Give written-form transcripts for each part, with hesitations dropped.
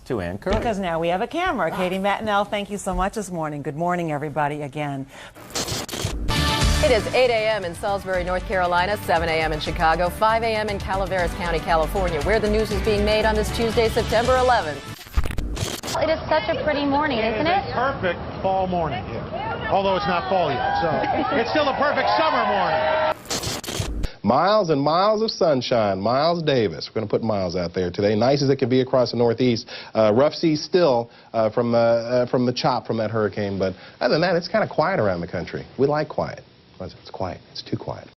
To Ann Curry. Because now we have a camera. Katie Matinell, thank you so much this morning. Good morning, everybody, again. It is 8 a.m. in Salisbury, North Carolina, 7 a.m. in Chicago, 5 a.m. in Calaveras County, California, where the news is being made on this Tuesday, September 11th. It is such a pretty morning, isn't it? Perfect fall morning, although it's not fall yet, so it's still a perfect summer morning. Miles and miles of sunshine. Miles Davis. We're going to put Miles out there today. Nice as it can be across the Northeast. Rough seas still from the chop from that hurricane, but other than that, it's kind of quiet around the country. We like quiet. It's quiet. It's too quiet.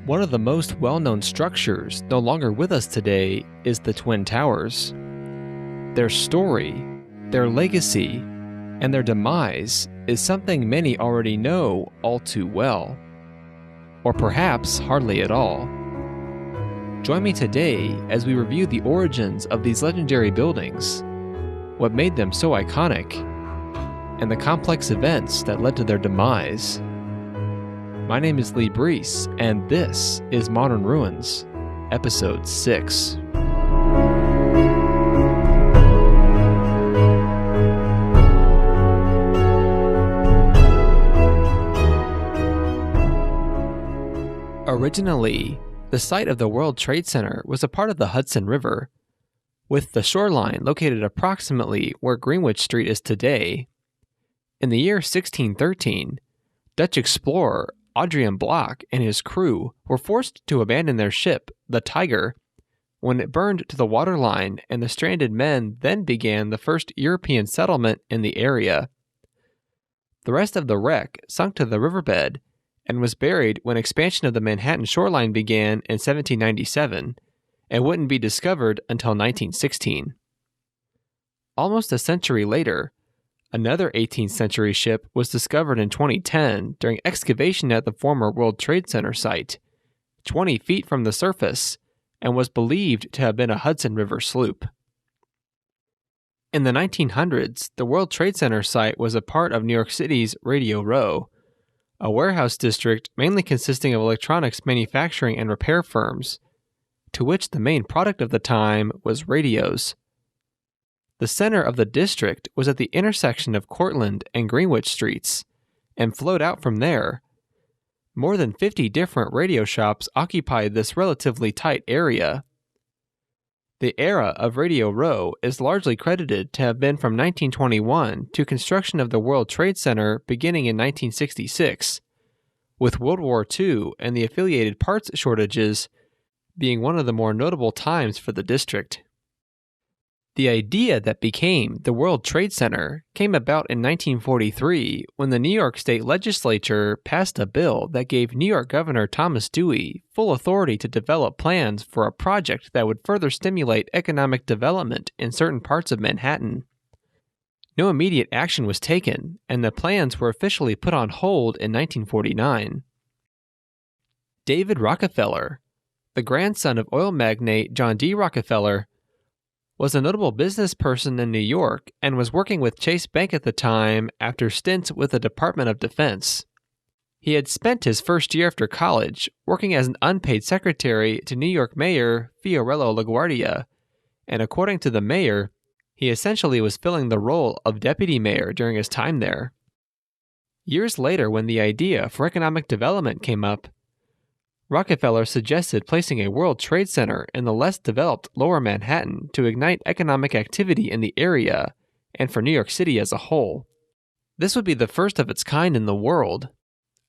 One of the most well-known structures no longer with us today is the Twin Towers. Their story, their legacy, and their demise is something many already know all too well. Or perhaps hardly at all. Join me today as we review the origins of these legendary buildings, what made them so iconic, and the complex events that led to their demise. My name is Lee Brees, and this is Modern Ruins, Episode 6. Originally, the site of the World Trade Center was a part of the Hudson River, with the shoreline located approximately where Greenwich Street is today. In the year 1613, Dutch explorer Adrian Block and his crew were forced to abandon their ship, the Tiger, when it burned to the waterline, and the stranded men then began the first European settlement in the area. The rest of the wreck sunk to the riverbed and was buried when expansion of the Manhattan shoreline began in 1797 and wouldn't be discovered until 1916. Almost a century later, another 18th century ship was discovered in 2010 during excavation at the former World Trade Center site, 20 feet from the surface, and was believed to have been a Hudson River sloop. In the 1900s, the World Trade Center site was a part of New York City's Radio Row, a warehouse district mainly consisting of electronics manufacturing and repair firms, to which the main product of the time was radios. The center of the district was at the intersection of Cortlandt and Greenwich Streets, and flowed out from there. More than 50 different radio shops occupied this relatively tight area. The era of Radio Row is largely credited to have been from 1921 to construction of the World Trade Center beginning in 1966, with World War II and the affiliated parts shortages being one of the more notable times for the district. The idea that became the World Trade Center came about in 1943 when the New York State Legislature passed a bill that gave New York Governor Thomas Dewey full authority to develop plans for a project that would further stimulate economic development in certain parts of Manhattan. No immediate action was taken, and the plans were officially put on hold in 1949. David Rockefeller, the grandson of oil magnate John D. Rockefeller, was a notable business person in New York and was working with Chase Bank at the time after stints with the Department of Defense. He had spent his first year after college working as an unpaid secretary to New York Mayor Fiorello LaGuardia, and according to the mayor, he essentially was filling the role of deputy mayor during his time there. Years later, when the idea for economic development came up, Rockefeller suggested placing a World Trade Center in the less developed Lower Manhattan to ignite economic activity in the area and for New York City as a whole. This would be the first of its kind in the world.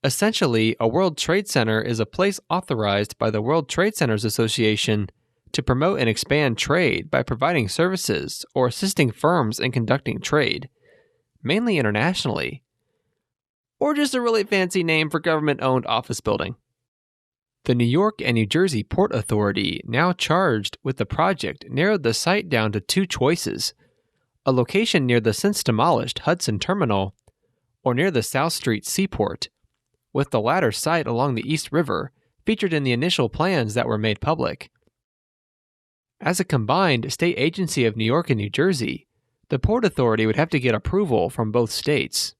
Essentially, a World Trade Center is a place authorized by the World Trade Centers Association to promote and expand trade by providing services or assisting firms in conducting trade, mainly internationally, or just a really fancy name for government-owned office building. The New York and New Jersey Port Authority, now charged with the project, narrowed the site down to two choices: a location near the since-demolished Hudson Terminal or near the South Street Seaport, with the latter site along the East River featured in the initial plans that were made public. As a combined state agency of New York and New Jersey, the Port Authority would have to get approval from both states.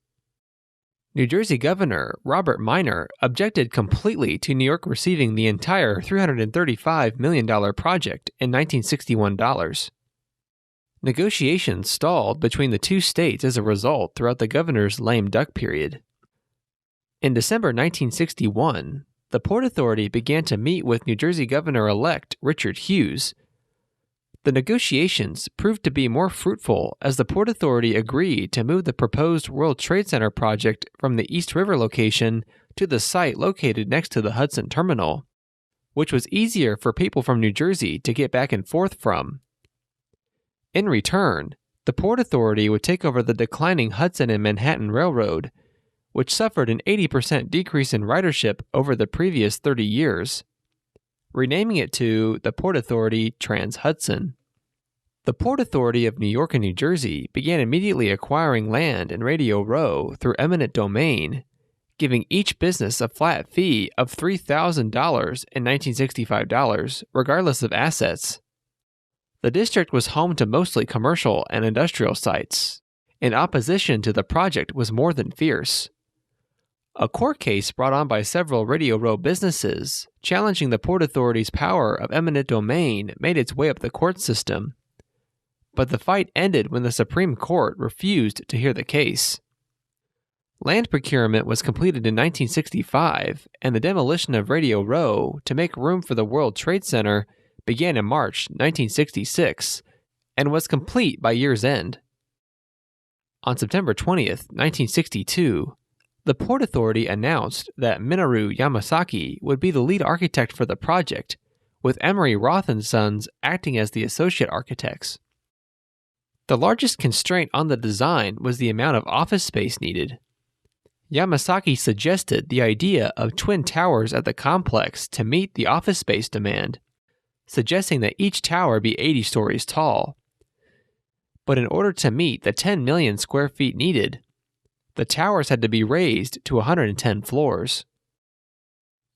New Jersey Governor Robert Minor objected completely to New York receiving the entire $335 million project in 1961 dollars. Negotiations stalled between the two states as a result throughout the governor's lame duck period. In December 1961, the Port Authority began to meet with New Jersey Governor-elect Richard Hughes. The negotiations proved to be more fruitful as the Port Authority agreed to move the proposed World Trade Center project from the East River location to the site located next to the Hudson Terminal, which was easier for people from New Jersey to get back and forth from. In return, the Port Authority would take over the declining Hudson and Manhattan Railroad, which suffered an 80% decrease in ridership over the previous 30 years, renaming it to the Port Authority Trans-Hudson. The Port Authority of New York and New Jersey began immediately acquiring land in Radio Row through eminent domain, giving each business a flat fee of $3,000 in 1965 dollars, regardless of assets. The district was home to mostly commercial and industrial sites, and opposition to the project was more than fierce. A court case brought on by several Radio Row businesses challenging the Port Authority's power of eminent domain made its way up the court system. But the fight ended when the Supreme Court refused to hear the case. Land procurement was completed in 1965, and the demolition of Radio Row to make room for the World Trade Center began in March 1966 and was complete by year's end. On September 20th, 1962, the Port Authority announced that Minoru Yamasaki would be the lead architect for the project, with Emery Roth & Sons acting as the associate architects. The largest constraint on the design was the amount of office space needed. Yamasaki suggested the idea of twin towers at the complex to meet the office space demand, suggesting that each tower be 80 stories tall. But in order to meet the 10 million square feet needed, the towers had to be raised to 110 floors.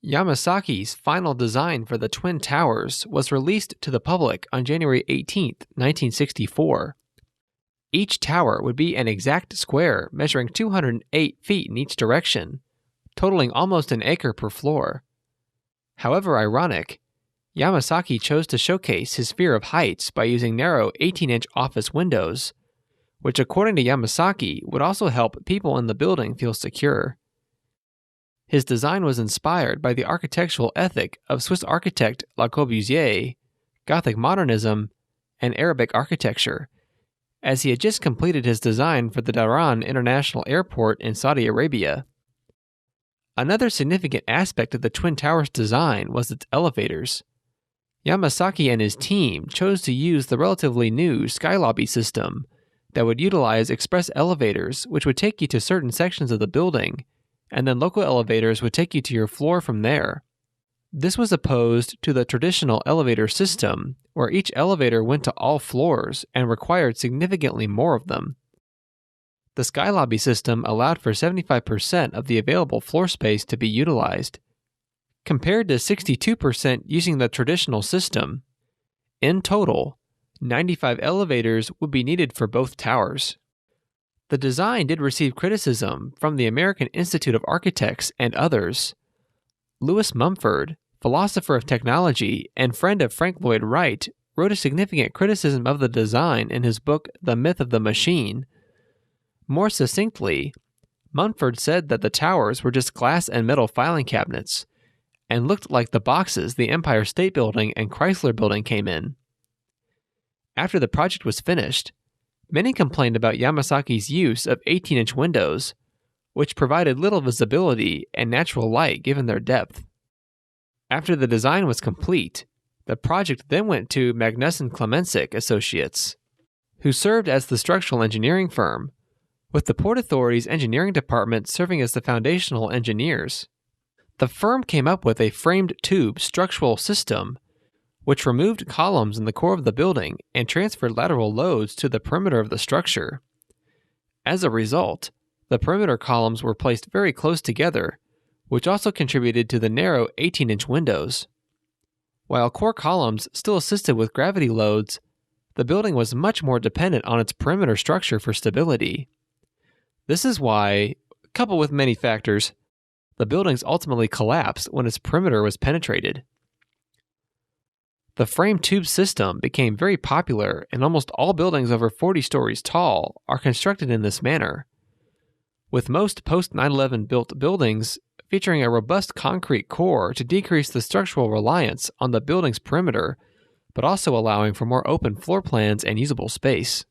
Yamasaki's final design for the Twin Towers was released to the public on January 18, 1964. Each tower would be an exact square measuring 208 feet in each direction, totaling almost an acre per floor. However ironic, Yamasaki chose to showcase his fear of heights by using narrow 18-inch office windows, which according to Yamasaki would also help people in the building feel secure. His design was inspired by the architectural ethic of Swiss architect Le Corbusier, Gothic modernism, and Arabic architecture, as he had just completed his design for the Dhahran International Airport in Saudi Arabia. Another significant aspect of the Twin Towers design was its elevators. Yamasaki and his team chose to use the relatively new Skylobby system that would utilize express elevators which would take you to certain sections of the building, and then local elevators would take you to your floor from there. This was opposed to the traditional elevator system, where each elevator went to all floors and required significantly more of them. The Skylobby system allowed for 75% of the available floor space to be utilized, compared to 62% using the traditional system. In total, 95 elevators would be needed for both towers. The design did receive criticism from the American Institute of Architects and others. Louis Mumford, philosopher of technology and friend of Frank Lloyd Wright, wrote a significant criticism of the design in his book The Myth of the Machine. More succinctly, Mumford said that the towers were just glass and metal filing cabinets, and looked like the boxes the Empire State Building and Chrysler Building came in. After the project was finished, many complained about Yamasaki's use of 18-inch windows, which provided little visibility and natural light given their depth. After the design was complete, the project then went to Magnuson Clemensic Associates, who served as the structural engineering firm, with the Port Authority's engineering department serving as the foundational engineers. The firm came up with a framed tube structural system which removed columns in the core of the building and transferred lateral loads to the perimeter of the structure. As a result, the perimeter columns were placed very close together, which also contributed to the narrow 18-inch windows. While core columns still assisted with gravity loads, the building was much more dependent on its perimeter structure for stability. This is why, coupled with many factors, the buildings ultimately collapsed when its perimeter was penetrated. The frame tube system became very popular, and almost all buildings over 40 stories tall are constructed in this manner, with most post 9/11 built buildings featuring a robust concrete core to decrease the structural reliance on the building's perimeter, but also allowing for more open floor plans and usable space.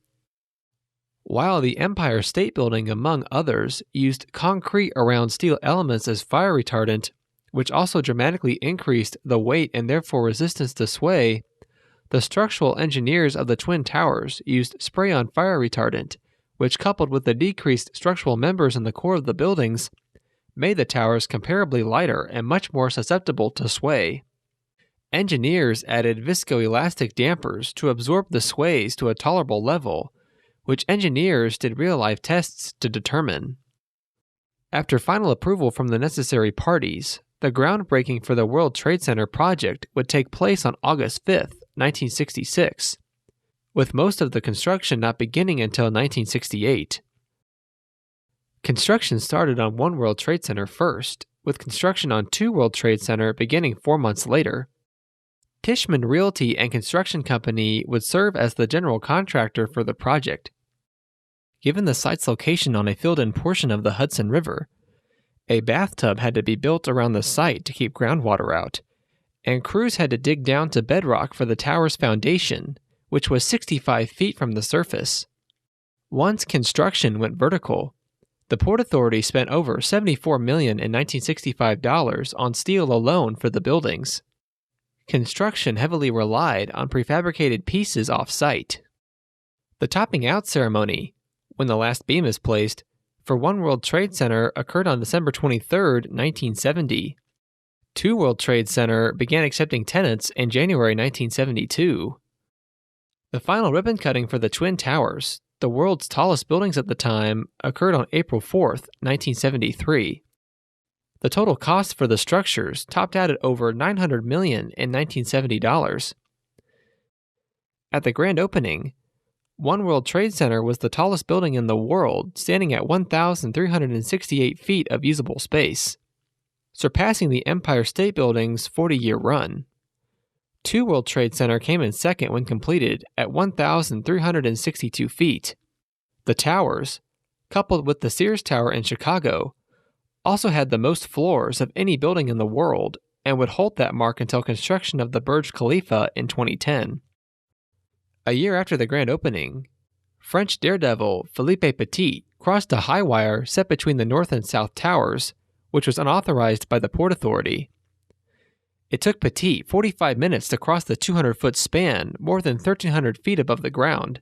While the Empire State Building, among others, used concrete around steel elements as fire retardant, which also dramatically increased the weight and therefore resistance to sway, the structural engineers of the Twin Towers used spray-on fire retardant, which, coupled with the decreased structural members in the core of the buildings, made the towers comparably lighter and much more susceptible to sway. Engineers added viscoelastic dampers to absorb the sways to a tolerable level, which engineers did real-life tests to determine. After final approval from the necessary parties, the groundbreaking for the World Trade Center project would take place on August 5, 1966, with most of the construction not beginning until 1968. Construction started on One World Trade Center first, with construction on Two World Trade Center beginning 4 months later. Tishman Realty and Construction Company would serve as the general contractor for the project. Given the site's location on a filled-in portion of the Hudson River, a bathtub had to be built around the site to keep groundwater out, and crews had to dig down to bedrock for the tower's foundation, which was 65 feet from the surface. Once construction went vertical, the Port Authority spent over $74 million in 1965 on steel alone for the buildings. Construction heavily relied on prefabricated pieces off-site. The topping out ceremony, when the last beam is placed, for One World Trade Center occurred on December 23, 1970. Two World Trade Center began accepting tenants in January 1972. The final ribbon cutting for the Twin Towers, the world's tallest buildings at the time, occurred on April 4, 1973. The total cost for the structures topped out at over $900 million in 1970 dollars. At the grand opening, One World Trade Center was the tallest building in the world, standing at 1,368 feet of usable space, surpassing the Empire State Building's 40-year run. Two World Trade Center came in second when completed at 1,362 feet. The towers, coupled with the Sears Tower in Chicago, also had the most floors of any building in the world and would hold that mark until construction of the Burj Khalifa in 2010. A year after the grand opening, French daredevil Philippe Petit crossed a high wire set between the North and South Towers, which was unauthorized by the Port Authority. It took Petit 45 minutes to cross the 200-foot span, more than 1,300 feet above the ground.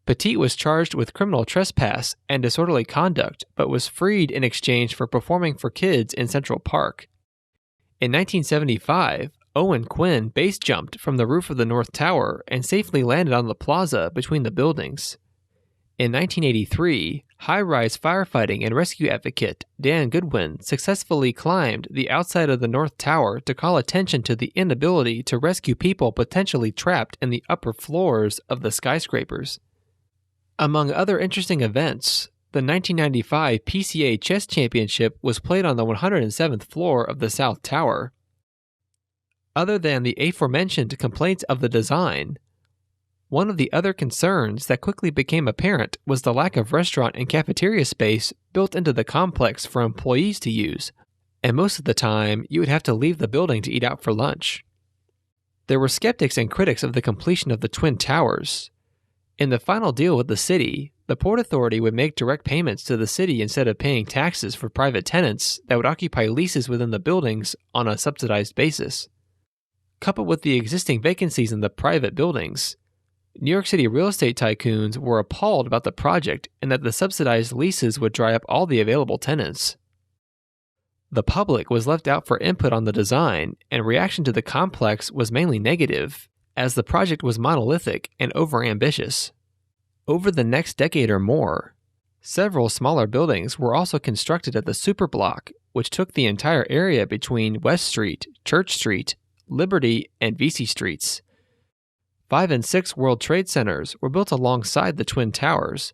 Petit was charged with criminal trespass and disorderly conduct, but was freed in exchange for performing for kids in Central Park. In 1975, Owen Quinn base jumped from the roof of the North Tower and safely landed on the plaza between the buildings. In 1983, high-rise firefighting and rescue advocate Dan Goodwin successfully climbed the outside of the North Tower to call attention to the inability to rescue people potentially trapped in the upper floors of the skyscrapers. Among other interesting events, the 1995 PCA Chess Championship was played on the 107th floor of the South Tower. Other than the aforementioned complaints of the design, one of the other concerns that quickly became apparent was the lack of restaurant and cafeteria space built into the complex for employees to use, and most of the time you would have to leave the building to eat out for lunch. There were skeptics and critics of the completion of the Twin Towers. In the final deal with the city, the Port Authority would make direct payments to the city instead of paying taxes for private tenants that would occupy leases within the buildings on a subsidized basis. Coupled with the existing vacancies in the private buildings, New York City real estate tycoons were appalled about the project and that the subsidized leases would dry up all the available tenants. The public was left out for input on the design, and reaction to the complex was mainly negative, as the project was monolithic and overambitious. Over the next decade or more, several smaller buildings were also constructed at the Superblock, which took the entire area between West Street, Church Street, Liberty, and Vesey Streets. 5 and 6 World Trade Centers were built alongside the Twin Towers,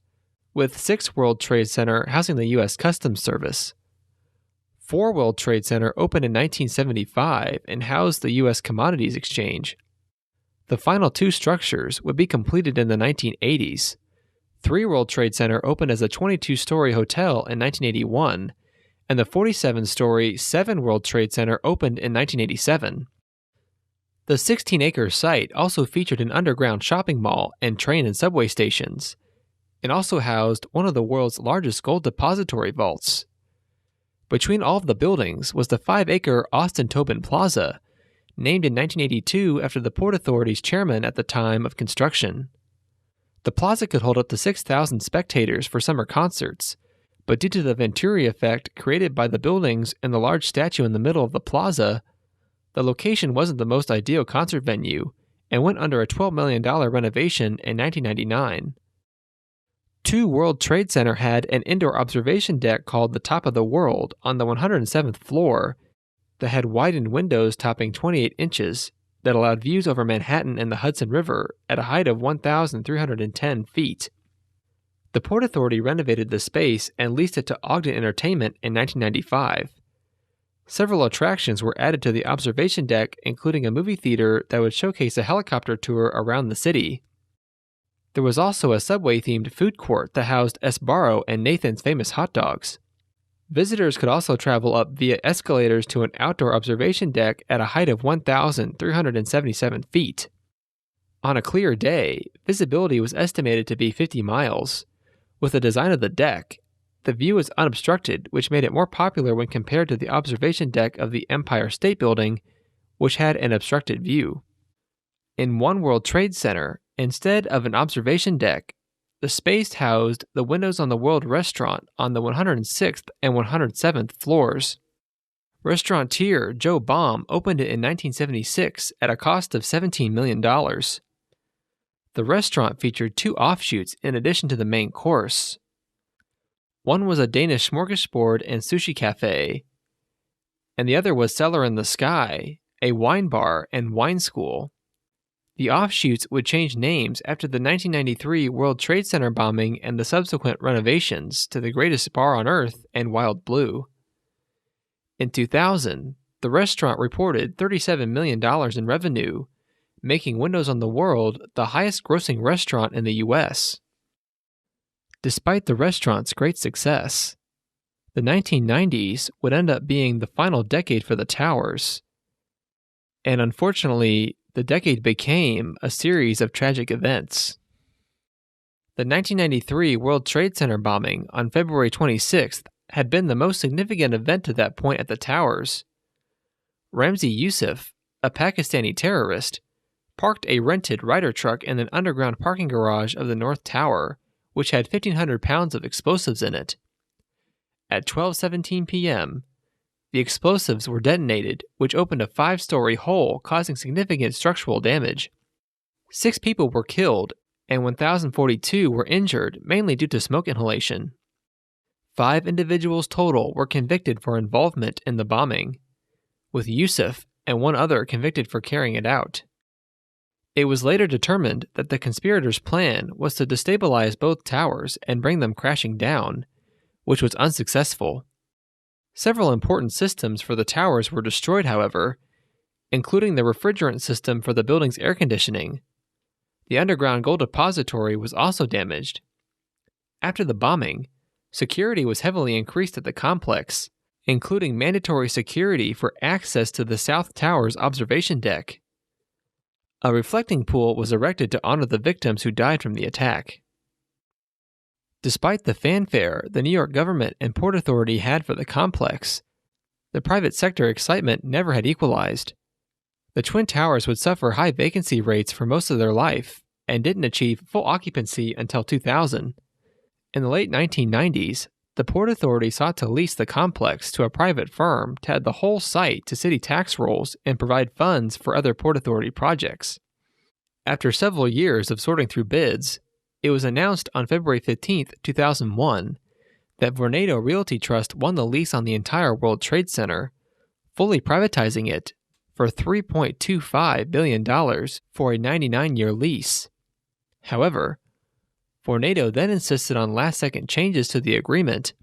with 6 World Trade Center housing the U.S. Customs Service. 4 World Trade Center opened in 1975 and housed the U.S. Commodities Exchange. The final 2 structures would be completed in the 1980s. 3 World Trade Center opened as a 22-story hotel in 1981, and the 47-story 7 World Trade Center opened in 1987. The 16-acre site also featured an underground shopping mall and train and subway stations. It also housed one of the world's largest gold depository vaults. Between all of the buildings was the 5-acre Austin Tobin Plaza, named in 1982 after the Port Authority's chairman at the time of construction. The plaza could hold up to 6,000 spectators for summer concerts, but due to the Venturi effect created by the buildings and the large statue in the middle of the plaza, the location wasn't the most ideal concert venue and went under a $12 million renovation in 1999. 2 World Trade Center had an indoor observation deck called the Top of the World on the 107th floor that had widened windows topping 28 inches that allowed views over Manhattan and the Hudson River at a height of 1,310 feet. The Port Authority renovated the space and leased it to Ogden Entertainment in 1995. Several attractions were added to the observation deck, including a movie theater that would showcase a helicopter tour around the city. There was also a Subway-themed food court that housed Sbarro and Nathan's famous hot dogs. Visitors could also travel up via escalators to an outdoor observation deck at a height of 1,377 feet. On a clear day, visibility was estimated to be 50 miles. With the design of the deck, the view was unobstructed, which made it more popular when compared to the observation deck of the Empire State Building, which had an obstructed view. In One World Trade Center, instead of an observation deck, the space housed the Windows on the World restaurant on the 106th and 107th floors. Restaurateur Joe Baum opened it in 1976 at a cost of $17 million. The restaurant featured 2 offshoots in addition to the main course. One was a Danish smorgasbord and sushi cafe, and the other was Cellar in the Sky, a wine bar and wine school. The offshoots would change names after the 1993 World Trade Center bombing and the subsequent renovations to the Greatest Bar on Earth and Wild Blue. In 2000, the restaurant reported $37 million in revenue, making Windows on the World the highest-grossing restaurant in the U.S. Despite the restaurant's great success, the 1990s would end up being the final decade for the towers, and unfortunately, the decade became a series of tragic events. The 1993 World Trade Center bombing on February 26th had been the most significant event to that point at the towers. Ramzi Youssef, a Pakistani terrorist, parked a rented Ryder truck in an underground parking garage of the North Tower, which had 1,500 pounds of explosives in it. At 12:17 p.m., the explosives were detonated, which opened a 5-story hole, causing significant structural damage. 6 people were killed, and 1,042 were injured, mainly due to smoke inhalation. 5 individuals total were convicted for involvement in the bombing, with Youssef and 1 other convicted for carrying it out. It was later determined that the conspirators' plan was to destabilize both towers and bring them crashing down, which was unsuccessful. Several important systems for the towers were destroyed, however, including the refrigerant system for the building's air conditioning. The underground gold depository was also damaged. After the bombing, security was heavily increased at the complex, including mandatory security for access to the South Tower's observation deck. A reflecting pool was erected to honor the victims who died from the attack. Despite the fanfare the New York government and Port Authority had for the complex, the private sector excitement never had equalized. The Twin Towers would suffer high vacancy rates for most of their life and didn't achieve full occupancy until 2000. In the late 1990s, the Port Authority sought to lease the complex to a private firm to add the whole site to city tax rolls and provide funds for other Port Authority projects. After several years of sorting through bids, it was announced on February 15, 2001, that Vornado Realty Trust won the lease on the entire World Trade Center, fully privatizing it for $3.25 billion for a 99-year lease. However, Vornado then insisted on last-second changes to the agreement,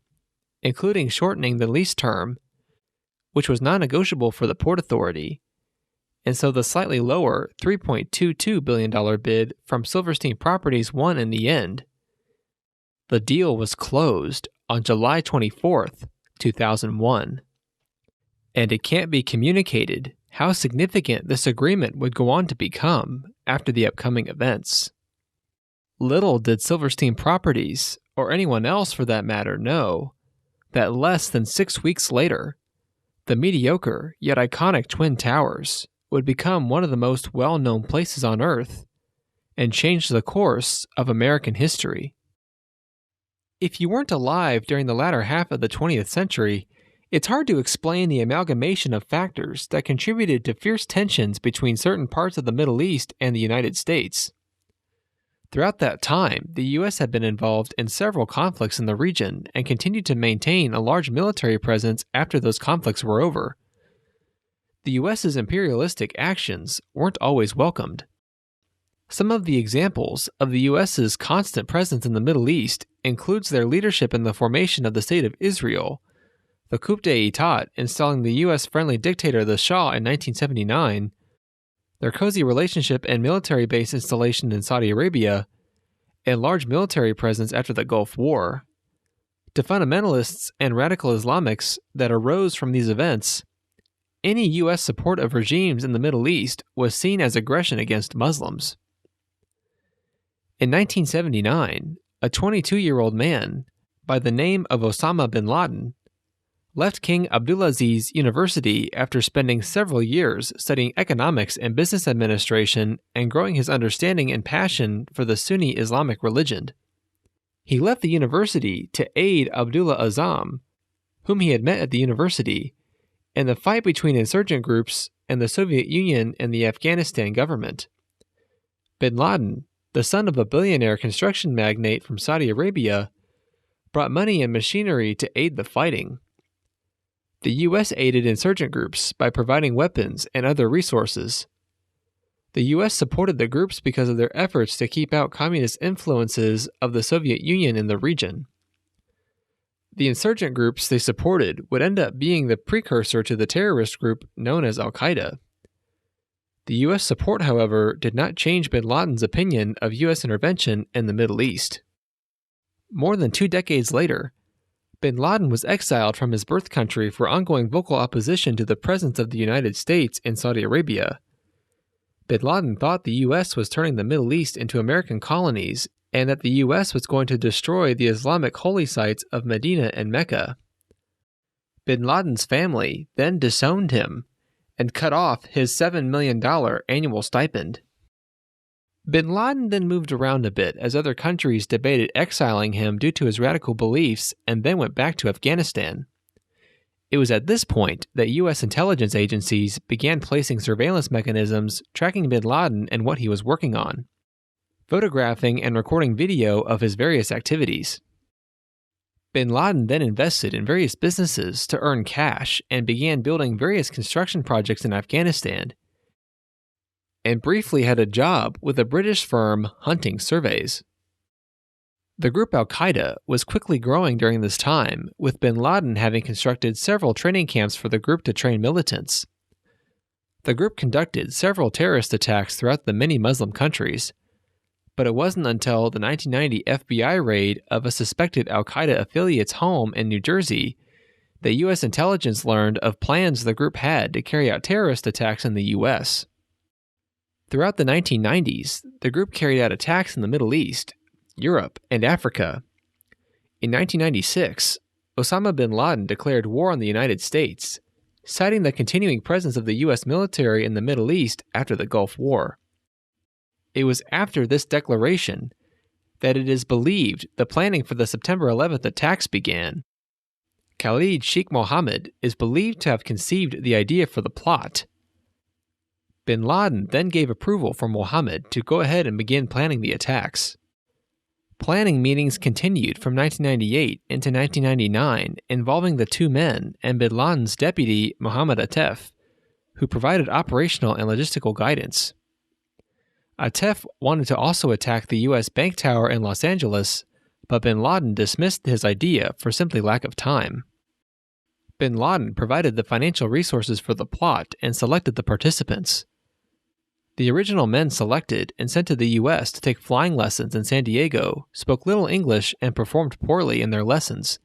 including shortening the lease term, which was non-negotiable for the Port Authority, and so the slightly lower $3.22 billion bid from Silverstein Properties won in the end. The deal was closed on July 24, 2001. And it can't be communicated how significant this agreement would go on to become after the upcoming events. Little did Silverstein Properties, or anyone else for that matter, know that less than 6 weeks later, the mediocre yet iconic Twin Towers would become one of the most well-known places on Earth and change the course of American history. If you weren't alive during the latter half of the 20th century, it's hard to explain the amalgamation of factors that contributed to fierce tensions between certain parts of the Middle East and the United States. Throughout that time, the U.S. had been involved in several conflicts in the region and continued to maintain a large military presence after those conflicts were over. The U.S.'s imperialistic actions weren't always welcomed. Some of the examples of the U.S.'s constant presence in the Middle East includes their leadership in the formation of the State of Israel, the coup d'etat installing the U.S.-friendly dictator the Shah in 1979, their cozy relationship and military base installation in Saudi Arabia, and large military presence after the Gulf War. To fundamentalists and radical Islamics that arose from these events, any U.S. support of regimes in the Middle East was seen as aggression against Muslims. In 1979, a 22-year-old man by the name of Osama bin Laden left King Abdulaziz University after spending several years studying economics and business administration and growing his understanding and passion for the Sunni Islamic religion. He left the university to aid Abdullah Azzam, whom he had met at the university, in the fight between insurgent groups and the Soviet Union and the Afghanistan government. Bin Laden, the son of a billionaire construction magnate from Saudi Arabia, brought money and machinery to aid the fighting. The U.S. aided insurgent groups by providing weapons and other resources. The U.S. supported the groups because of their efforts to keep out communist influences of the Soviet Union in the region. The insurgent groups they supported would end up being the precursor to the terrorist group known as Al-Qaeda. The U.S. support, however, did not change bin Laden's opinion of U.S. intervention in the Middle East. More than 2 decades later, bin Laden was exiled from his birth country for ongoing vocal opposition to the presence of the United States in Saudi Arabia. Bin Laden thought the U.S. was turning the Middle East into American colonies and that the U.S. was going to destroy the Islamic holy sites of Medina and Mecca. Bin Laden's family then disowned him and cut off his $7 million annual stipend. Bin Laden then moved around a bit as other countries debated exiling him due to his radical beliefs and then went back to Afghanistan. It was at this point that U.S. intelligence agencies began placing surveillance mechanisms tracking bin Laden and what he was working on, photographing and recording video of his various activities. Bin Laden then invested in various businesses to earn cash and began building various construction projects in Afghanistan, and briefly had a job with a British firm hunting surveys. The group Al-Qaeda was quickly growing during this time, with bin Laden having constructed several training camps for the group to train militants. The group conducted several terrorist attacks throughout the many Muslim countries, but it wasn't until the 1990 FBI raid of a suspected Al-Qaeda affiliate's home in New Jersey that U.S. intelligence learned of plans the group had to carry out terrorist attacks in the U.S. Throughout the 1990s, the group carried out attacks in the Middle East, Europe, and Africa. In 1996, Osama bin Laden declared war on the United States, citing the continuing presence of the U.S. military in the Middle East after the Gulf War. It was after this declaration that it is believed the planning for the September 11th attacks began. Khalid Sheikh Mohammed is believed to have conceived the idea for the plot. Bin Laden then gave approval for Mohammed to go ahead and begin planning the attacks. Planning meetings continued from 1998 into 1999 involving the two men and bin Laden's deputy, Mohammed Atef, who provided operational and logistical guidance. Atef wanted to also attack the U.S. Bank Tower in Los Angeles, but bin Laden dismissed his idea for simply lack of time. Bin Laden provided the financial resources for the plot and selected the participants. The original men selected and sent to the U.S. to take flying lessons in San Diego spoke little English and performed poorly in their lessons.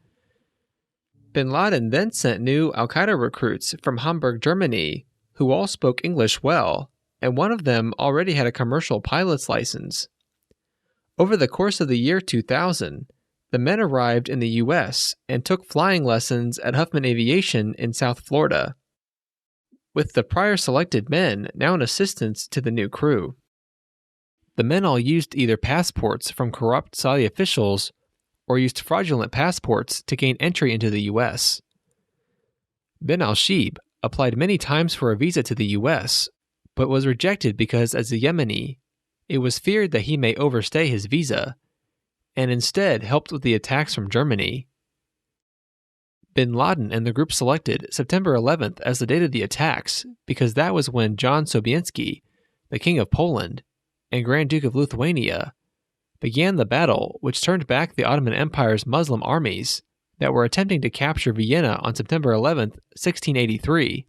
Bin Laden then sent new al-Qaeda recruits from Hamburg, Germany, who all spoke English well, and one of them already had a commercial pilot's license. Over the course of the year 2000, the men arrived in the U.S. and took flying lessons at Huffman Aviation in South Florida, with the prior selected men now in assistance to the new crew. The men all used either passports from corrupt Saudi officials or used fraudulent passports to gain entry into the U.S. Bin al-Shib applied many times for a visa to the U.S., but was rejected because, as a Yemeni, it was feared that he may overstay his visa, and instead helped with the attacks from Germany. Bin Laden and the group selected September 11th as the date of the attacks because that was when John Sobieski, the King of Poland and Grand Duke of Lithuania, began the battle which turned back the Ottoman Empire's Muslim armies that were attempting to capture Vienna on September 11th, 1683.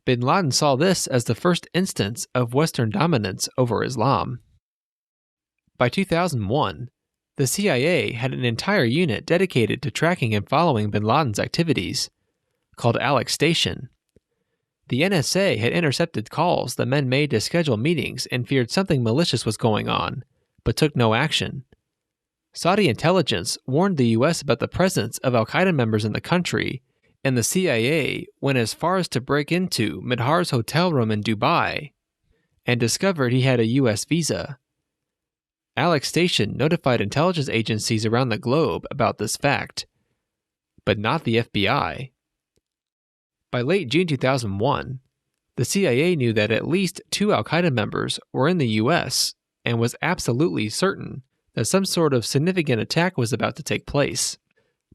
Bin Laden saw this as the first instance of Western dominance over Islam. By 2001, the CIA had an entire unit dedicated to tracking and following bin Laden's activities, called Alex Station. The NSA had intercepted calls the men made to schedule meetings and feared something malicious was going on, but took no action. Saudi intelligence warned the U.S. about the presence of al-Qaeda members in the country, and the CIA went as far as to break into Midhar's hotel room in Dubai and discovered he had a U.S. visa. Alex Station notified intelligence agencies around the globe about this fact, but not the FBI. By late June 2001, the CIA knew that at least 2 al-Qaeda members were in the U.S. and was absolutely certain that some sort of significant attack was about to take place,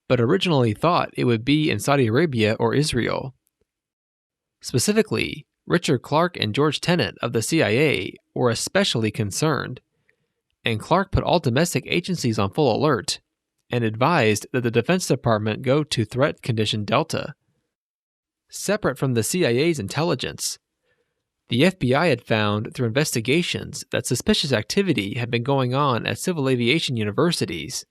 but originally thought it would be in Saudi Arabia or Israel. Specifically, Richard Clarke and George Tenet of the CIA were especially concerned, and Clarke put all domestic agencies on full alert and advised that the Defense Department go to threat condition Delta. Separate from the CIA's intelligence, the FBI had found through investigations that suspicious activity had been going on at civil aviation universities,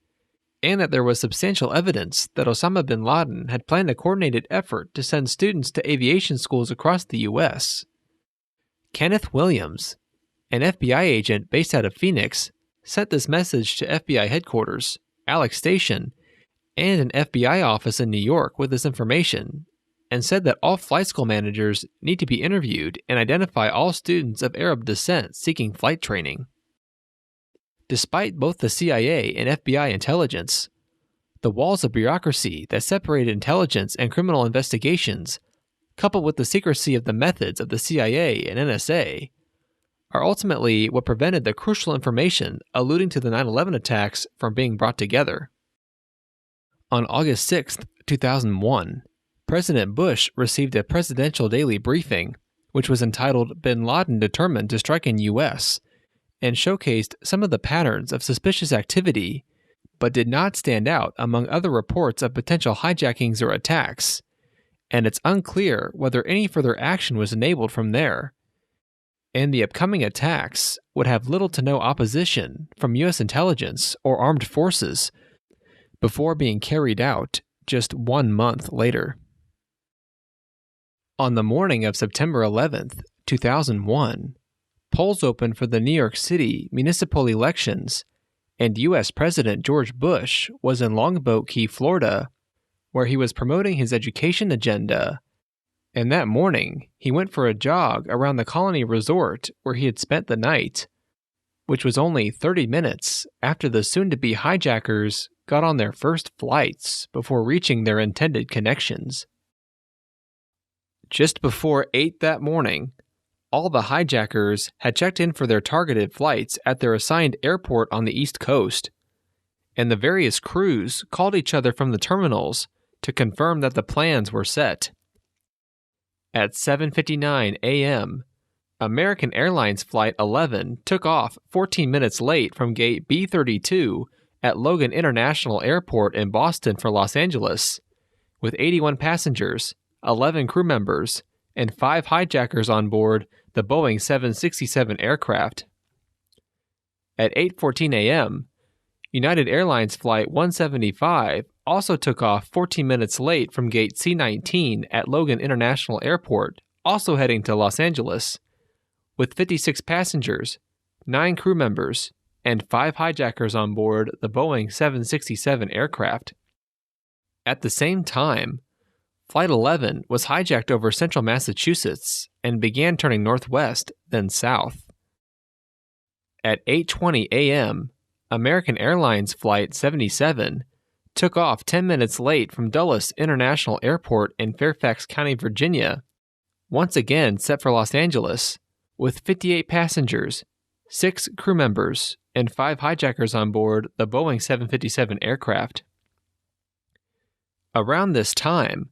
and that there was substantial evidence that Osama bin Laden had planned a coordinated effort to send students to aviation schools across the U.S. Kenneth Williams, an FBI agent based out of Phoenix, sent this message to FBI headquarters, Alex Station, and an FBI office in New York with this information, and said that all flight school managers need to be interviewed and identify all students of Arab descent seeking flight training. Despite both the CIA and FBI intelligence, the walls of bureaucracy that separated intelligence and criminal investigations, coupled with the secrecy of the methods of the CIA and NSA, are ultimately what prevented the crucial information alluding to the 9/11 attacks from being brought together. On August 6, 2001, President Bush received a presidential daily briefing, which was entitled Bin Laden Determined to Strike in U.S., and showcased some of the patterns of suspicious activity, but did not stand out among other reports of potential hijackings or attacks, and it's unclear whether any further action was enabled from there. And the upcoming attacks would have little to no opposition from U.S. intelligence or armed forces before being carried out just 1 month later. On the morning of September 11th, 2001, polls opened for the New York City municipal elections, and U.S. President George Bush was in Longboat Key, Florida, where he was promoting his education agenda. And that morning, he went for a jog around the Colony Resort where he had spent the night, which was only 30 minutes after the soon-to-be hijackers got on their first flights before reaching their intended connections. Just before 8 that morning, all the hijackers had checked in for their targeted flights at their assigned airport on the East Coast, and the various crews called each other from the terminals to confirm that the plans were set. At 7:59 a.m., American Airlines Flight 11 took off 14 minutes late from gate B32 at Logan International Airport in Boston for Los Angeles, with 81 passengers, 11 crew members, and 5 hijackers on board the Boeing 767 aircraft. At 8:14 a.m., United Airlines Flight 175 also took off 14 minutes late from gate C19 at Logan International Airport, also heading to Los Angeles, with 56 passengers, 9 crew members, and 5 hijackers on board the Boeing 767 aircraft. At the same time, Flight 11 was hijacked over central Massachusetts and began turning northwest, then south. At 8:20 a.m., American Airlines Flight 77 took off 10 minutes late from Dulles International Airport in Fairfax County, Virginia, once again set for Los Angeles, with 58 passengers, 6 crew members, and 5 hijackers on board the Boeing 757 aircraft. Around this time,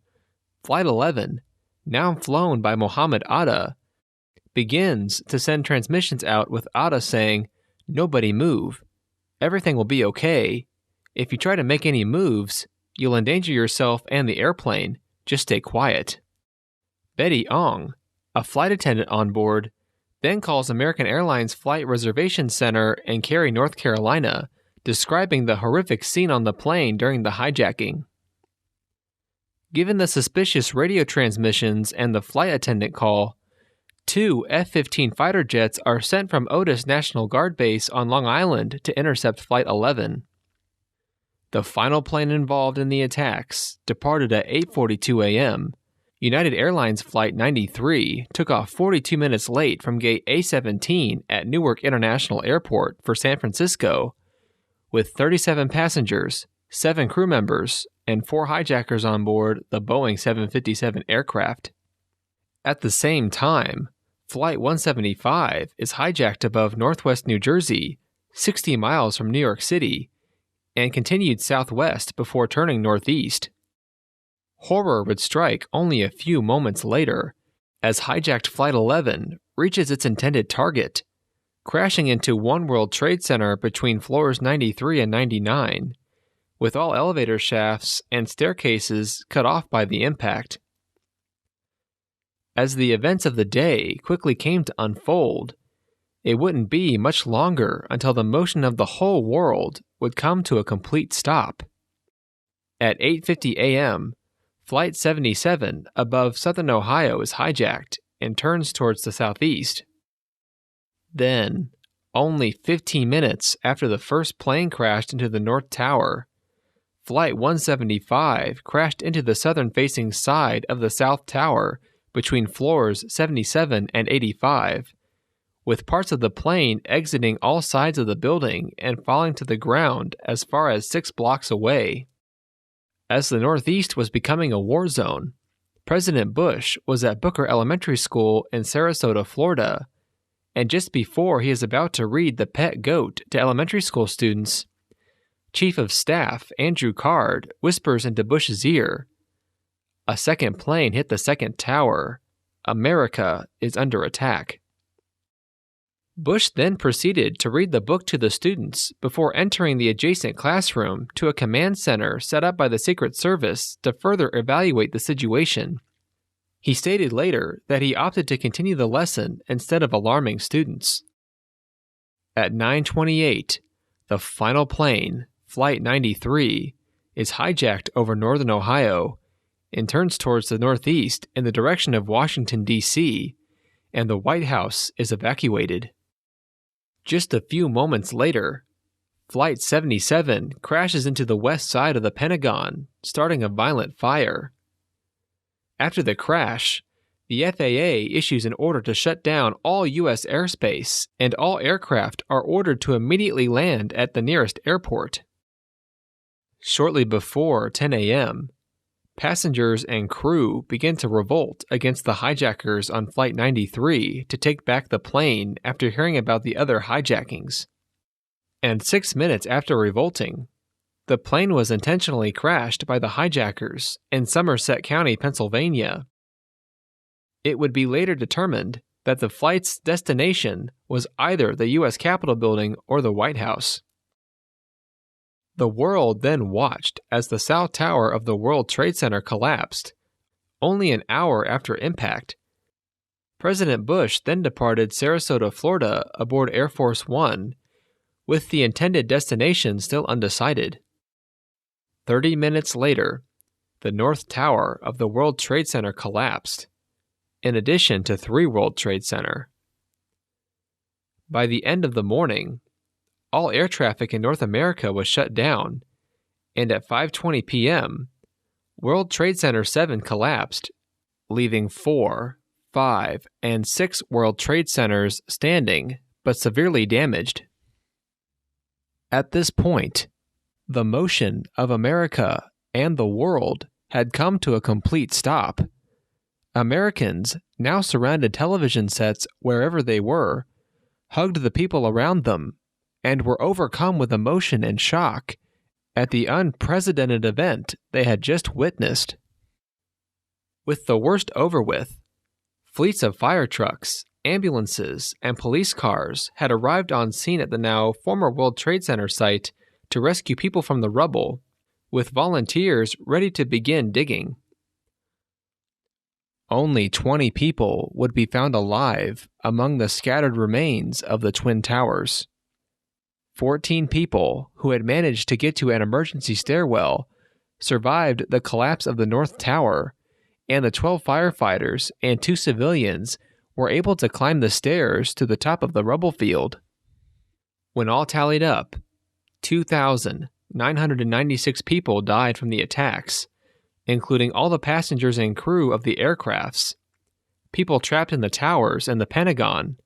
Flight 11, now flown by Mohammed Atta, begins to send transmissions out with Atta saying, "Nobody move. Everything will be okay. If you try to make any moves, you'll endanger yourself and the airplane. Just stay quiet." Betty Ong, a flight attendant on board, then calls American Airlines Flight Reservation Center in Cary, North Carolina, describing the horrific scene on the plane during the hijacking. Given the suspicious radio transmissions and the flight attendant call, 2 F-15 fighter jets are sent from Otis National Guard Base on Long Island to intercept Flight 11. The final plane involved in the attacks departed at 8:42 a.m. United Airlines Flight 93 took off 42 minutes late from gate A-17 at Newark International Airport for San Francisco, with 37 passengers, 7 crew members, and 4 hijackers on board the Boeing 757 aircraft. At the same time, Flight 175 is hijacked above northwest New Jersey, 60 miles from New York City, and continued southwest before turning northeast. Horror would strike only a few moments later, as hijacked Flight 11 reaches its intended target, crashing into One World Trade Center between floors 93 and 99, with all elevator shafts and staircases cut off by the impact. As the events of the day quickly came to unfold, it wouldn't be much longer until the motion of the whole world would come to a complete stop. At 8:50 a.m., Flight 77 above southern Ohio is hijacked and turns towards the southeast. Then, only 15 minutes after the first plane crashed into the North Tower, Flight 175 crashed into the southern-facing side of the South Tower between floors 77 and 85, with parts of the plane exiting all sides of the building and falling to the ground as far as 6 blocks away. As the Northeast was becoming a war zone, President Bush was at Booker Elementary School in Sarasota, Florida, and just before he is about to read The Pet Goat to elementary school students, Chief of Staff Andrew Card whispers into Bush's ear, "A second plane hit the second tower. America is under attack." Bush then proceeded to read the book to the students before entering the adjacent classroom to a command center set up by the Secret Service to further evaluate the situation. He stated later that he opted to continue the lesson instead of alarming students. At 9:28, the final plane, Flight 93, is hijacked over northern Ohio and turns towards the northeast in the direction of Washington, D.C., and the White House is evacuated. Just a few moments later, Flight 77 crashes into the west side of the Pentagon, starting a violent fire. After the crash, the FAA issues an order to shut down all U.S. airspace, and all aircraft are ordered to immediately land at the nearest airport. Shortly before 10 a.m., passengers and crew begin to revolt against the hijackers on Flight 93 to take back the plane after hearing about the other hijackings. And 6 minutes after revolting, the plane was intentionally crashed by the hijackers in Somerset County, Pennsylvania. It would be later determined that the flight's destination was either the U.S. Capitol building or the White House. The world then watched as the South Tower of the World Trade Center collapsed. Only an hour after impact, President Bush then departed Sarasota, Florida aboard Air Force One, with the intended destination still undecided. 30 minutes later, the North Tower of the World Trade Center collapsed, in addition to 3 World Trade Center. By the end of the morning, all air traffic in North America was shut down, and at 5:20 p.m., World Trade Center 7 collapsed, leaving 4, 5, and 6 World Trade Centers standing, but severely damaged. At this point, the motion of America and the world had come to a complete stop. Americans now surrounded television sets wherever they were, hugged the people around them, and were overcome with emotion and shock at the unprecedented event they had just witnessed. With the worst over with, fleets of fire trucks, ambulances, and police cars had arrived on scene at the now former World Trade Center site to rescue people from the rubble, with volunteers ready to begin digging. Only 20 people would be found alive among the scattered remains of the Twin Towers. 14 people who had managed to get to an emergency stairwell survived the collapse of the North Tower, and the 12 firefighters and 2 civilians were able to climb the stairs to the top of the rubble field. When all tallied up, 2,996 people died from the attacks, including all the passengers and crew of the aircrafts, people trapped in the towers and the Pentagon,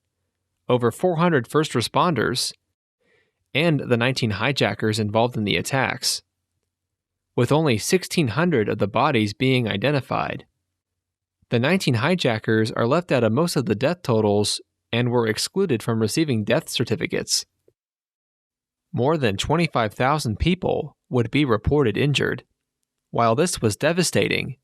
over 400 first responders, and the 19 hijackers involved in the attacks, with only 1,600 of the bodies being identified. The 19 hijackers are left out of most of the death totals and were excluded from receiving death certificates. More than 25,000 people would be reported injured. While this was devastating,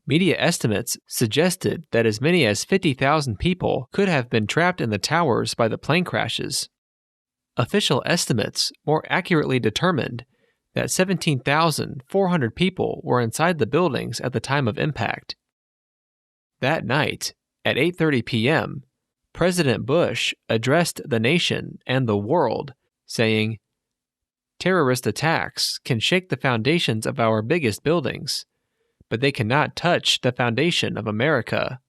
media estimates suggested that as many as 50,000 people could have been trapped in the towers by the plane crashes. Official estimates more accurately determined that 17,400 people were inside the buildings at the time of impact. That night, at 8:30 p.m., President Bush addressed the nation and the world, saying, "Terrorist attacks can shake the foundations of our biggest buildings, but they cannot touch the foundation of America.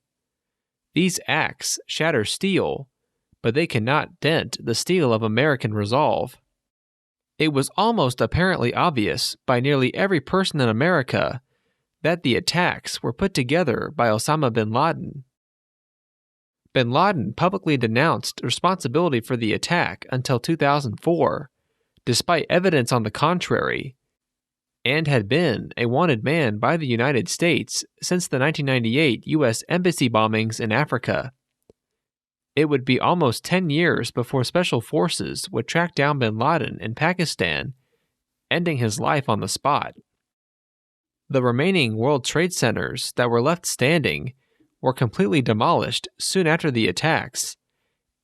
These acts shatter steel, but they cannot dent the steel of American resolve." It was almost apparently obvious by nearly every person in America that the attacks were put together by Osama bin Laden. Bin Laden publicly denounced responsibility for the attack until 2004, despite evidence on the contrary, and had been a wanted man by the United States since the 1998 U.S. embassy bombings in Africa. It would be almost 10 years before special forces would track down bin Laden in Pakistan, ending his life on the spot. The remaining World Trade Centers that were left standing were completely demolished soon after the attacks,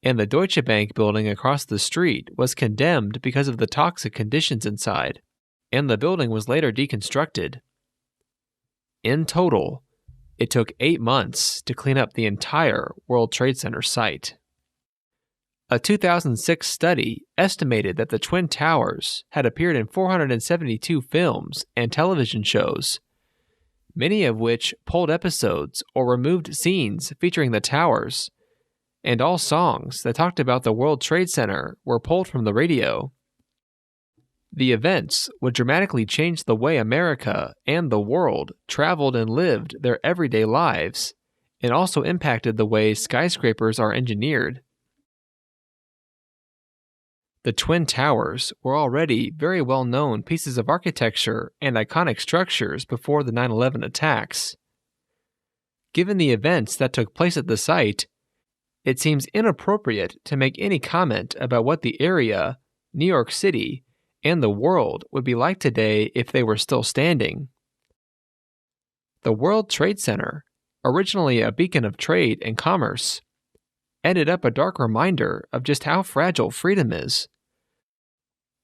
and the Deutsche Bank building across the street was condemned because of the toxic conditions inside, and the building was later deconstructed. In total, it took 8 months to clean up the entire World Trade Center site. A 2006 study estimated that the Twin Towers had appeared in 472 films and television shows, many of which pulled episodes or removed scenes featuring the towers, and all songs that talked about the World Trade Center were pulled from the radio. The events would dramatically change the way America and the world traveled and lived their everyday lives, and also impacted the way skyscrapers are engineered. The Twin Towers were already very well-known pieces of architecture and iconic structures before the 9/11 attacks. Given the events that took place at the site, it seems inappropriate to make any comment about what the area, New York City, and the world would be like today if they were still standing. The World Trade Center originally a beacon of trade and commerce, ended up a dark reminder of just how fragile freedom is.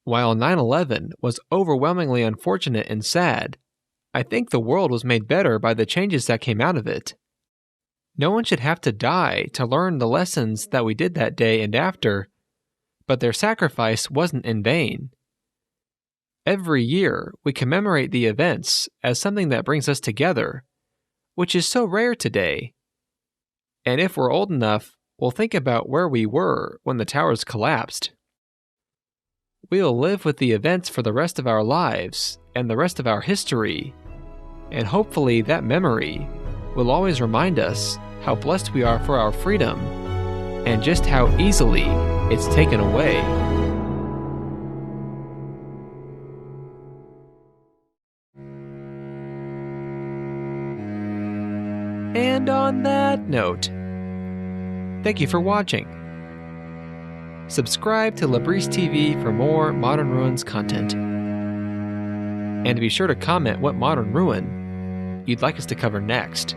While 9/11 was overwhelmingly unfortunate and sad, I think the world was made better by the changes that came out of it. No one should have to die to learn the lessons that we did that day and after, but their sacrifice wasn't in vain. Every year, we commemorate the events as something that brings us together, which is so rare today. And if we're old enough, we'll think about where we were when the towers collapsed. We'll live with the events for the rest of our lives and the rest of our history, and hopefully that memory will always remind us how blessed we are for our freedom and just how easily it's taken away. And on that note, thank you for watching. Subscribe to Labrise TV for more Modern Ruins content. And be sure to comment what modern ruin you'd like us to cover next.